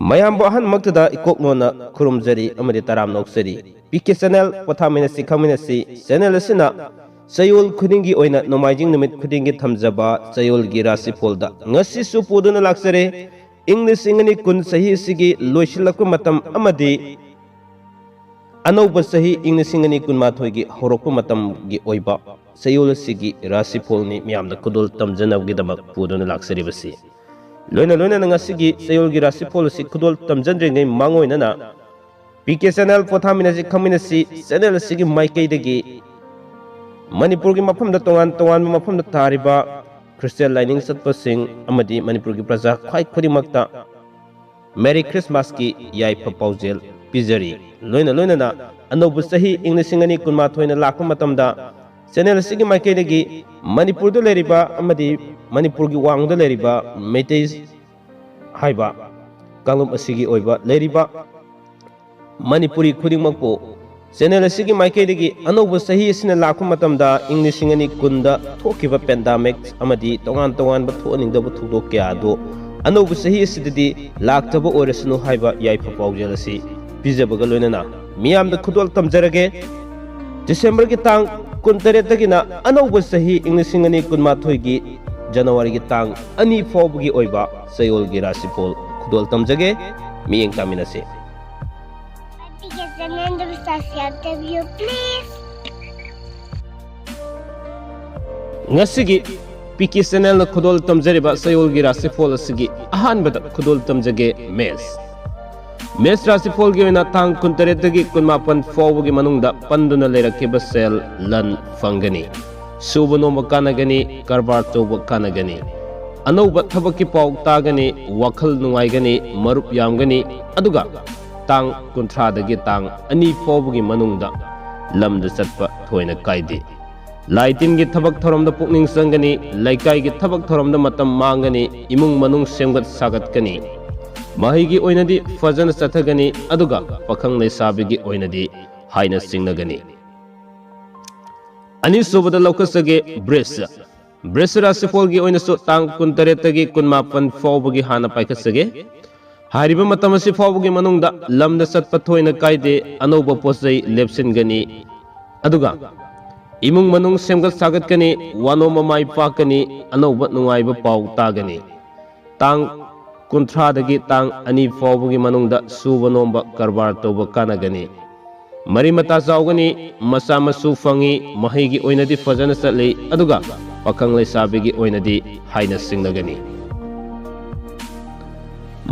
ꯃꯌꯥꯝꯕꯨ ꯑꯍꯟꯃꯛꯇꯗ ꯏꯀꯣꯛꯅꯣꯅ ꯈꯨꯔꯨꯝꯖꯔꯤ ꯑꯃꯗꯤ ꯇꯔꯥꯝ ꯅꯣꯛꯆꯔꯤ ꯄꯤके channel ꯄꯣꯊꯥꯃꯤꯟꯅꯁꯤ ꯈꯪꯃꯤꯟꯅꯁꯤ channel ꯑꯁꯤꯅ ꯆꯌꯣꯜ ꯈꯨꯗꯤꯡꯒꯤ ꯑꯣꯏꯅ ꯅꯣꯡꯃꯥꯏꯖꯤꯡ ꯅꯨꯃꯤꯠ ꯈꯨꯗꯤꯡꯒꯤ ꯊꯝꯖꯕ ꯆꯌꯣꯜꯒꯤ ꯔꯥꯁꯤꯐꯣꯜꯗ ꯉꯁꯤꯁꯨ ꯄꯨꯗꯨꯅ ꯂꯥꯛꯆꯔꯦ ꯏꯪ ꯂꯤꯁꯤꯡ ꯑꯅꯤ ꯀꯨꯟ ꯆꯍꯤ ꯑꯁꯤꯒꯤ ꯂꯣꯏꯁꯤꯜꯂꯛꯄ ꯃꯇꯝ ꯑꯃꯗꯤ ꯑꯅꯧꯕ ꯆꯍꯤ ꯏꯪ ꯂꯤꯁꯤꯡ ꯑꯅꯤ ꯀꯨꯟꯃꯥꯊꯣꯏꯒꯤ ꯍꯧꯔꯛꯄ ꯃꯇꯝꯒꯤ ꯑꯣꯏꯕ ꯆꯌꯣꯜ ꯑꯁꯤꯒꯤ ꯔꯥꯁꯤꯐꯣꯜꯅꯤ ꯃꯤꯌꯥꯝꯗ ꯈꯨꯗꯣꯜ ꯇꯝꯖꯅꯕꯒꯤꯗꯃꯛ ꯄꯨꯗꯨꯅ ꯂꯥꯛꯆꯔꯤꯕꯁꯤ ꯂꯣꯏꯅ ꯉꯁꯤꯒꯤ ꯆꯌꯣꯜꯒꯤ ꯔꯥꯁꯤꯐꯣꯜ ꯑꯁꯤ ꯈꯨꯗꯣꯜ ꯇꯝꯖꯗ꯭ꯔꯤꯉꯩ ꯃꯥꯡꯑꯣꯏꯅꯅ ꯄꯤके ꯆꯦꯅꯦꯜ ꯄꯣꯊꯥꯃꯤꯟꯅꯁꯤ ꯈꯪꯃꯤꯟꯅꯁꯤ ꯆꯦꯅꯦꯜ ꯑꯁꯤꯒꯤ ꯃꯥꯏꯀꯩꯗꯒꯤ ꯃꯅꯤꯄꯨꯔꯒꯤ ꯃꯐꯝꯗ ꯇꯣꯉꯥꯟ ꯇꯣꯉꯥꯟꯕ ꯃꯐꯝꯗ ꯇꯥꯔꯤꯕ ꯈ꯭ꯔꯤꯁꯇꯤꯌꯟ ꯂꯥꯏꯅꯤꯡ ꯆꯠꯄꯁꯤꯡ ꯑꯃꯗꯤ ꯃꯅꯤꯄꯨꯔꯒꯤ ꯄ꯭ꯔꯖꯥ ꯈ꯭ꯋꯥꯏ ꯈꯨꯗꯤꯡꯃꯛꯇ ꯃꯦꯔꯤ ꯈ꯭ꯔꯤꯁꯃꯥꯁꯀꯤ ꯌꯥꯏꯐ ꯄꯥꯎꯖꯦꯜ ꯄꯤꯖꯔꯤ ꯂꯣꯏꯅꯅ ꯑꯅꯧꯕ ꯆꯍꯤ ꯏꯪ ꯂꯤꯁꯤꯡ ꯑꯅꯤ ꯀꯨꯟꯃꯥꯊꯣꯏꯅ ꯂꯥꯛꯄ ꯃꯇꯝꯗ ꯆꯦꯅꯦꯜ ꯑꯁꯤꯒꯤ ꯃꯥꯏꯀꯩꯗꯒꯤ ꯃꯅꯤꯄꯨꯔꯗ ꯂꯩꯔꯤꯕ ꯑꯃꯗꯤ ꯃꯅꯤꯄꯨꯔꯒꯤ ꯋꯥꯡꯃꯗ ꯂꯩꯔꯤꯕ ꯃꯩꯇꯩ ꯍꯥꯏꯕ ꯀꯥꯡꯂꯨꯞ ꯑꯁꯤꯒꯤ ꯑꯣꯏꯕ ꯂꯩꯔꯤꯕ ꯃꯅꯤꯄꯨꯔꯤ ꯈꯨꯗꯤꯡꯃꯛꯄꯨ ꯆꯦꯅꯦꯜ ꯑꯁꯤꯒꯤ ꯃꯥꯏꯀꯩꯗꯒꯤ ꯑꯅꯧꯕ ꯆꯍꯤ ꯑꯁꯤꯅ ꯂꯥꯛꯄ ꯃꯇꯝꯗ ꯏꯪ ꯂꯤꯁꯤꯡ ꯑꯅꯤ ꯀꯨꯟꯗ ꯊꯣꯛꯈꯤꯕ ꯄꯦꯟꯗꯥꯃꯤꯛ ꯑꯃꯗꯤ ꯇꯣꯉꯥꯟ ꯇꯣꯉꯥꯟꯕ ꯊꯣꯛꯍꯟꯅꯤꯡꯗꯕ ꯊꯧꯗꯣꯛ ꯀꯌꯥ ꯑꯗꯨ ꯑꯅꯧꯕ ꯆꯍꯤ ꯑꯁꯤꯗꯗꯤ ꯂꯥꯛꯇꯕ ꯑꯣꯏꯔꯁꯅꯨ ꯍꯥꯏꯕ ꯌꯥꯏꯐ ꯄꯥꯎꯖꯦꯜ ꯑꯁꯤ ꯄꯤꯖꯕꯒ ꯂꯣꯏꯅꯅ ꯃꯤꯌꯥꯝꯗ ꯈꯨꯗꯣꯜ ꯇꯝꯖꯔꯒꯦ ꯗꯤꯁꯦꯝꯕꯔꯒꯤ ꯇꯥꯡ 18ꯗꯒꯤꯅ ꯑꯅꯧꯕ ꯆꯍꯤ ꯏꯪ ꯂꯤꯁꯤꯡ ꯑꯅꯤ ꯀꯨꯟꯃꯥꯊꯣꯏꯒꯤ ꯖꯅꯋꯥꯔꯤꯒꯤ ꯇꯥꯡ 2 ꯐꯥꯎꯕꯒꯤ ꯑꯣꯏꯕ ꯆꯌꯣꯜꯒꯤ ꯔꯥꯁꯤꯐꯣꯜ ꯈꯨꯗꯣꯜ ꯇꯝꯖꯒꯦ ꯃꯤꯌꯦꯡ ꯇꯥꯃꯤꯟꯅꯁꯤ ngasi piki channel na khudol tamjariba sayol gi rasifol asigi ahanbada khudol tamjage mes rasifol gi oina tang kuntaretagi kunmapan fawgi manungda panduna leirakiba sel lan fangani subono makanagani karbar toba kanagani anauba thabaki paw tagani wakhal nungaigani marup yamgani aduga tang kunthra dagi tang ani fawgi manungda lamda satpa thoina kaide Laitin gi thabak thoramda pukning sangani laikai gi thabak thoramda matam mangani imung manung semgat sagat kani mahi gi oinadi fajana sathagani aduga pakhang leisabi gi oinadi haina singnagani ani subada lokasage bres rasifol gi oinasu tang 13 gi 18 fawbagi hana paikasage hariba matam asi fawbagi manungda lamda satpa thoina kaide anoba posai lepsingani aduga imung manung semgat sagat kani wano mamai pakani anoba nungaiba paw tagani tang kunthra dagi tang ani fawbugi manungda suba nomba karbar toba kanagani mari mata zawgani masa masu fangi mahigi oinadi fajana satli aduga pakhang leisabigi oinadi haina singnagani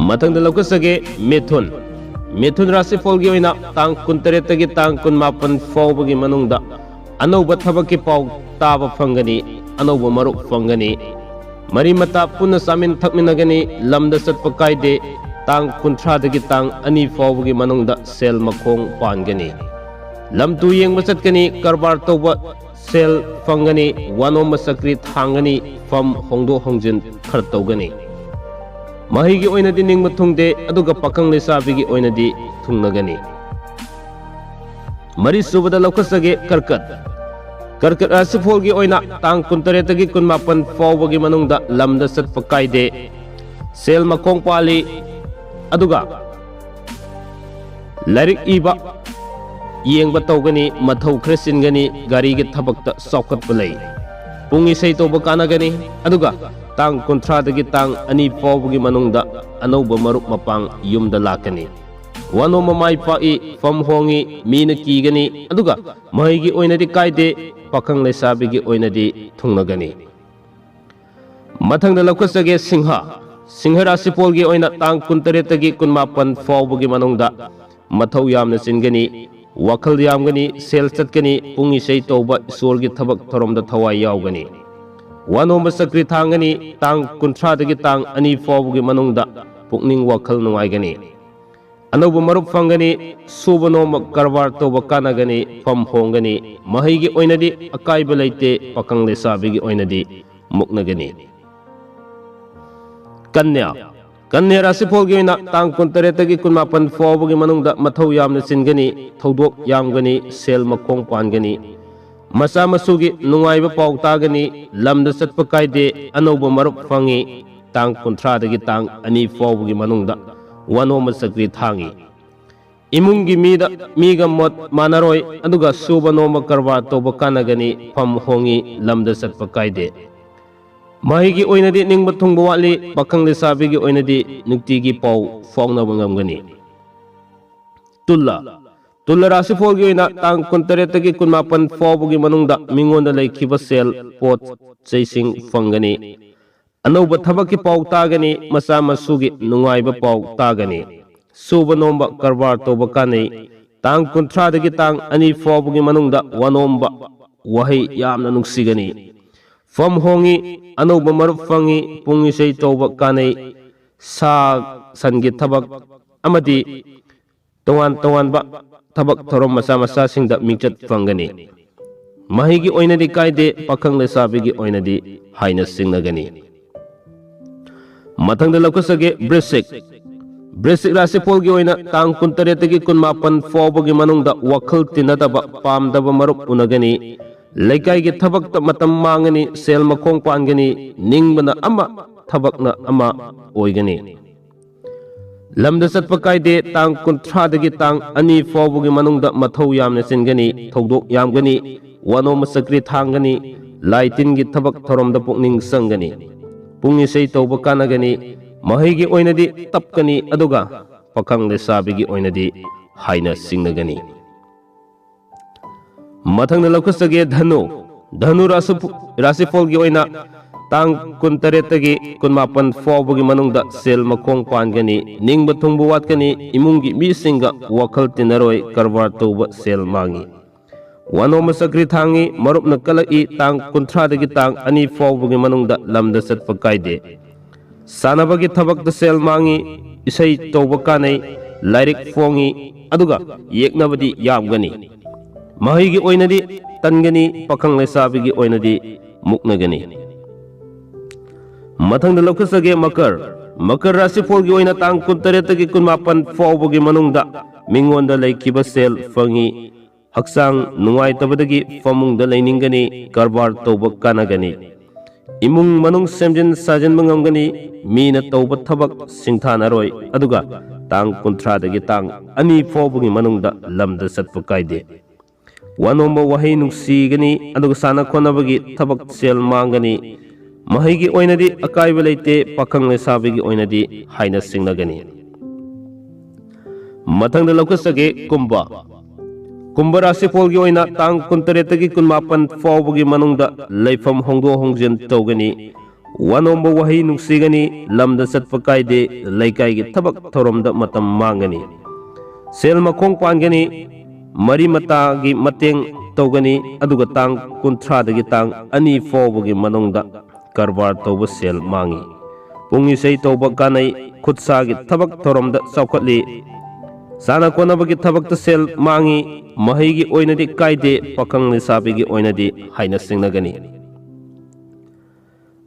mathangda lokasage methun rasifol gi oina tang 13 dagi tang 18 fawbugi manungda anauba thabaki paw taba fangani anauba maruk fangani mari mata punna samin thakminagani lamda satpa kaide tang 13 dagi tang ani fawgi manungda sel makhong pangani lamtu yengba satkani karbar toba sel fangani wano masakri thangani fam hongdo hongjin khar tawgani mahigi oinadi ningma thungde aduga pakhang leisabigi oinadi thungnagani mari subada lokasage karkat rasifol gi oina tang 13 gi 18 fawbagi manungda lamda satpa kaide sel makong pali aduga larik iba yengba tawgani mathau khresingani gari gi thabakta sawkat bulai pungi sei toba kanagani aduga tang 13 gi tang ani fawbagi manungda anauba maruk mapang yumda lakani wano mamai pai fam hongi mina kigani aduga mahigi oinadi kaide pakhang leisabigi oinadi thungnagani mathangda lokasage singha rasifol gi oina tang 13 gi 18 fawbugi manungda mathau yamna singani wakhal yamgani sel chatkani pungi sei toba isorgi thabak thoromda thawai yaugani wano masakri thangani tang 13 dagi tang ani fawbugi manungda pukning wakhal nungaigani anauba marup fangani subono karbar toba kanagani fam hongani mahigi oinadi akaiba leite pakhang lesabigi oinadi muknagani kanya rasifol gi oina tang 13 gi 18 fawbugi manungda mathau yamna singani thodok yamgani sel makhong pangani masa masugi nungaiba paw tagani lamda satpa kaide anauba marup fangi tang 13 dagi tang ani fawbugi manungda wanoma sakri thangi imungi miga mot manaroi aduga suba noma karwa toba kanagani pham hongi lamda satpa kaide mahigi oinadi ningba thungba wali pakhang lesabigi oinadi nuktigi pau fawnaba ngamgani tulla rasi folgi oina tang 19 kunmapan fawbugi manungda mingonda laikhiba sel pot chaising fangani anauba thabaki pau tagani masa masugi nungaiba pau tagani suba nomba karbar toba kanai tang 30 tang ani fawbugi manungda wanomba wahi yamna nungsigani fam hongi anauba marup fangi pungisei toba kanai sa sangi thabak amadi tongan ba tabak thorom masa masa singda mingchat fangani mahigi oinadi kaide pakhang lesabigi oinadi haina singnagani mathangda lakusage bresik rasi polgi oina tang 19 kunmapan fawbagi manungda wakhal tinadaba pamdaba marup unagani laikai gi thabak ta matam mangani sel makhong pangani ningbana ama thabakna ama oigani lamda satpa kaide tang 30 tang ani fawbugi manungda mathau yamna singani thodok yamgani wanoma sakri thangani laitin gi thabak thoromda pukning sangani pungi sei toba kanagani mahigi oinadi tapkani aduga pakhang lesabigi oinadi haina singnagani mathangna lakusage dhanu rasifol gi oina tang 19 kunmapan fawbugi manungda sel makhong pangani ningba thungbu watkani imungi misinga wakhal tinaroi karbar toba sel mangi wanoma sakri thangi marupna kalai tang 30 tang ani fawbugi manungda lamda satpa kaide sanabagi thabakta sel mangi isai toba kanai lairik fongi aduga yeknabadi yamgani mahigi oinadi tangani pakhang lesabigi oinadi muknagani mathangda lakusage makar rasi folgi oina tang 19 kunmapan fawbugi manungda mingonda laikhiba sel fangi haksang nungai tabadagi famungda lainingani karbar toba kanagani imung manung semjin sajan mangamgani mina toba thabak singthanaroi aduga tang 30 tang ani fawbugi manungda lamda satpa kaide wanomba wahi nungsigani aduga sana khonabagi thabak sel mangani mahigi oinadi akaiba leite pakhang lesabigi oinadi haina singnagani mathangda lakusage kumba rasi folgi oina tang 19 kunmapan fawbugi manungda leifam hongdo hongjin togani wanomba wahi nungsigani lamda satpa kaide laikai gi thabak thoromda matam mangani sel makhong pangani mari mata gi mateng togani aduga tang 30 tang ani fawbugi manungda karbar toba sel mangi pungi sei toba kanai khutsagi thabak thoromda saukhatli sana konabagi thabakta sel mangi mahigi oinadi kaide pakhang lesabigi oinadi haina singnagani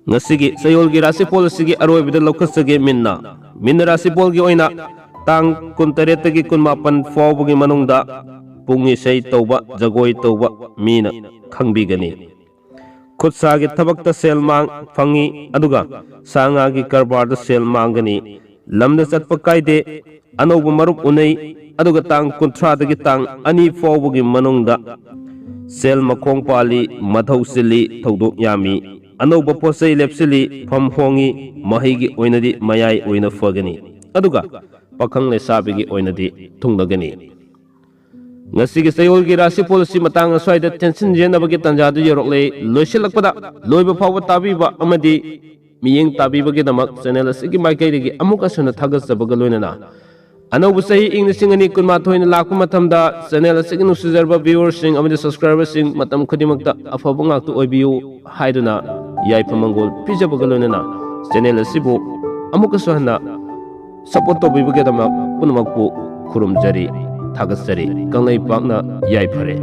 ngasigi sayolgi rasipol sigi aroibida lokhasage minna rasipol gi oina tang 19 kunmapan fawbugi manungda pungi sei toba jagoi toba mina khangbigani खुदसागी थबक्ता सेल मांग फंगी अदुगा सांगागी करबारदा सेल मांगनी लमदा चटप कायदे अनौब मरुप उनै अदुगा तांग 30 तांग अनि फावबगी मनुंगदा सेल मखोंग पाली मथौ सिली थौदोक यामी अनौब पोसै लेपसिली फम होंगी महिगी ओइनदी मयाई ओइना Phagni अदुगा पखंग लेसाबिगी ओइनदी थुंगदगनी ngasi sayol gi rasi policy matang aswai da tension jenabagi tanjadu yorokle loisilakpada loiba fawa tabiba amadi miyeng tabiba gi damak channel asigi maikai gi amuka suna thagas sabaga loinana anaubu sahi inglising ani kunma thoina lakpa matamda channel asigi nusujarba viewers sing amadi subscribers sing matam khodimakta afabu ngaktu oibiu haiduna yaipa mangol pijabaga loinana channel asibu amuka suhana support tobiba gi damak punamakpu khurum jari थागसरी कंगई पाकना याई फरे।